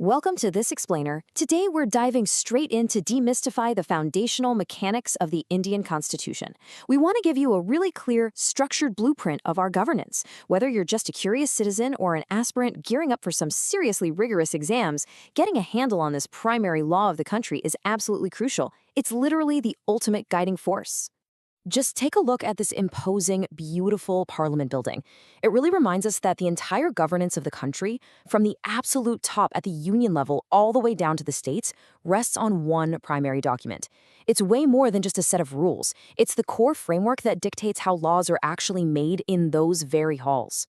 Welcome to this explainer. Today we're diving straight in to demystify the foundational mechanics of the Indian Constitution. We want to give you a really clear, structured blueprint of our governance. Whether you're just a curious citizen or an aspirant gearing up for some seriously rigorous exams, getting a handle on this primary law of the country is absolutely crucial. It's literally the ultimate guiding force. Just take a look at this imposing, beautiful Parliament building. It really reminds us that the entire governance of the country, from the absolute top at the union level all the way down to the states, rests on one primary document. It's way more than just a set of rules. It's the core framework that dictates how laws are actually made in those very halls.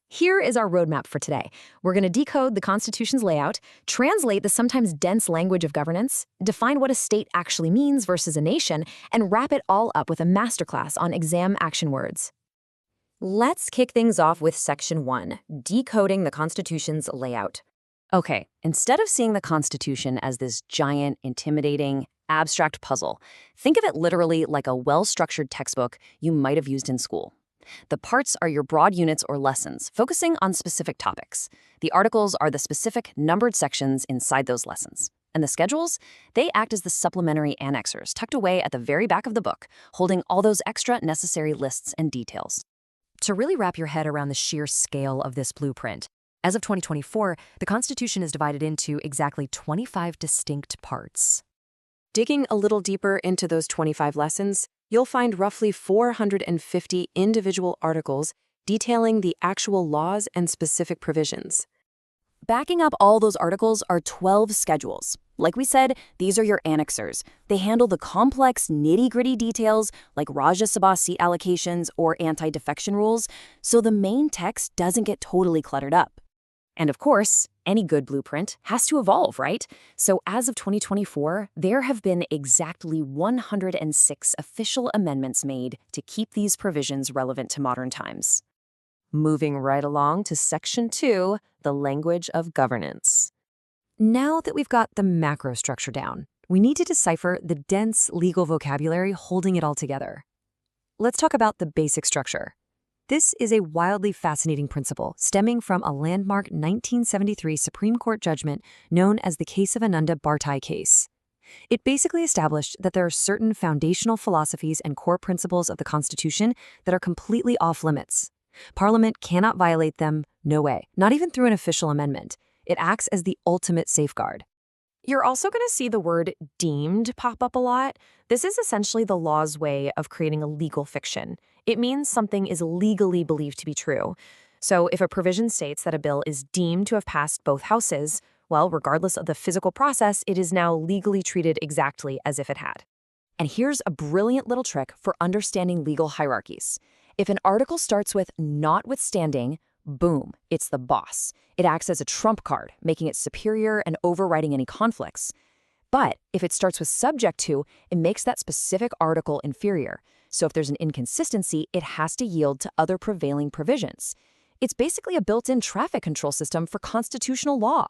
Here is our roadmap for today. We're going to decode the Constitution's layout, translate the sometimes dense language of governance, define what a state actually means versus a nation, and wrap it all up with a masterclass on exam action words. Let's kick things off with Section 1, Decoding the Constitution's Layout. Okay, instead of seeing the Constitution as this giant, intimidating, abstract puzzle, think of it literally like a well-structured textbook you might have used in school. The parts are your broad units or lessons, focusing on specific topics. The articles are the specific numbered sections inside those lessons. And the schedules? They act as the supplementary annexers tucked away at the very back of the book, holding all those extra necessary lists and details. To really wrap your head around the sheer scale of this blueprint, as of 2024, the Constitution is divided into exactly 25 distinct parts. Digging a little deeper into those 25 lessons, you'll find roughly 450 individual articles detailing the actual laws and specific provisions. Backing up all those articles are 12 schedules. Like we said, these are your annexers. They handle the complex, nitty-gritty details like Rajya Sabha seat allocations or anti-defection rules, so the main text doesn't get totally cluttered up. And of course, any good blueprint has to evolve, right? So as of 2024, there have been exactly 106 official amendments made to keep these provisions relevant to modern times. Moving right along to Section 2, the language of governance. Now that we've got the macro structure down, we need to decipher the dense legal vocabulary holding it all together. Let's talk about the basic structure. This is a wildly fascinating principle stemming from a landmark 1973 Supreme Court judgment known as the Case of Ananda Bharti case. It basically established that there are certain foundational philosophies and core principles of the Constitution that are completely off-limits. Parliament cannot violate them, no way, not even through an official amendment. It acts as the ultimate safeguard. You're also going to see the word deemed pop up a lot. This is essentially the law's way of creating a legal fiction. It means something is legally believed to be true. So if a provision states that a bill is deemed to have passed both houses, well, regardless of the physical process, it is now legally treated exactly as if it had. And here's a brilliant little trick for understanding legal hierarchies. If an article starts with notwithstanding, boom, it's the boss. It acts as a trump card, making it superior and overriding any conflicts. But if it starts with subject to, it makes that specific article inferior. So if there's an inconsistency, it has to yield to other prevailing provisions. It's basically a built-in traffic control system for constitutional law.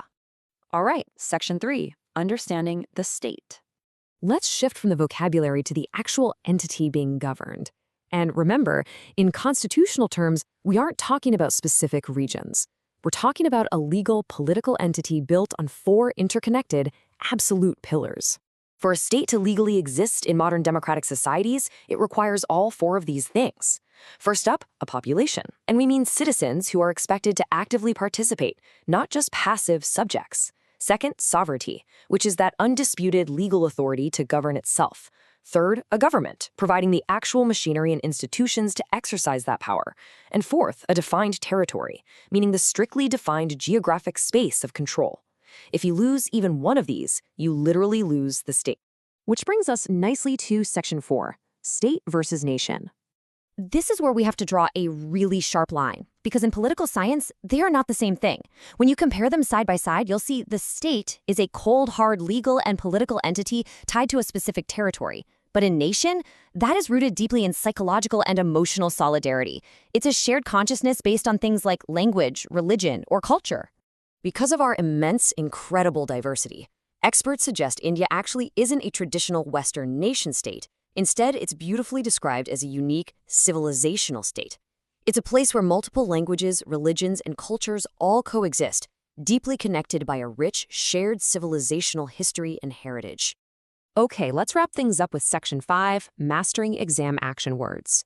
All right, Section 3, Understanding the State. Let's shift from the vocabulary to the actual entity being governed. And remember, in constitutional terms, we aren't talking about specific regions. We're talking about a legal political entity built on 4 interconnected, absolute pillars. For a state to legally exist in modern democratic societies, it requires all 4 of these things. First up, a population. And we mean citizens who are expected to actively participate, not just passive subjects. Second, sovereignty, which is that undisputed legal authority to govern itself. Third, a government, providing the actual machinery and institutions to exercise that power. And fourth, a defined territory, meaning the strictly defined geographic space of control. If you lose even one of these, you literally lose the state. Which brings us nicely to Section 4, State versus Nation. This is where we have to draw a really sharp line, because in political science, they are not the same thing. When you compare them side by side, you'll see the state is a cold, hard legal and political entity tied to a specific territory. But in nation, that is rooted deeply in psychological and emotional solidarity. It's a shared consciousness based on things like language, religion, or culture. Because of our immense, incredible diversity, experts suggest India actually isn't a traditional Western nation-state. Instead, it's beautifully described as a unique, civilizational state. It's a place where multiple languages, religions, and cultures all coexist, deeply connected by a rich, shared civilizational history and heritage. Okay, let's wrap things up with Section 5, Mastering Exam Action Words.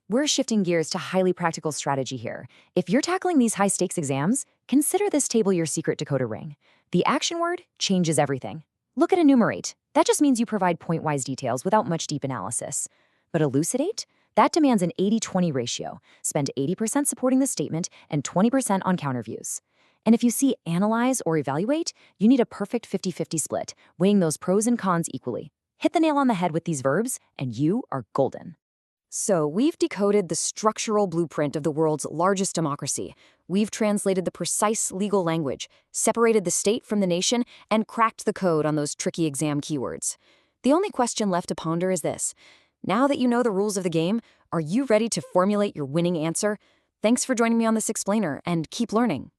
We're shifting gears to highly practical strategy here. If you're tackling these high-stakes exams, consider this table your secret decoder ring. The action word changes everything. Look at enumerate. That just means you provide point-wise details without much deep analysis. But elucidate? That demands an 80-20 ratio. Spend 80% supporting the statement and 20% on counterviews. And if you see analyze or evaluate, you need a perfect 50-50 split, weighing those pros and cons equally. Hit the nail on the head with these verbs, and you are golden. So we've decoded the structural blueprint of the world's largest democracy. We've translated the precise legal language, separated the state from the nation, and cracked the code on those tricky exam keywords. The only question left to ponder is this. Now that you know the rules of the game, are you ready to formulate your winning answer? Thanks for joining me on this explainer, and keep learning.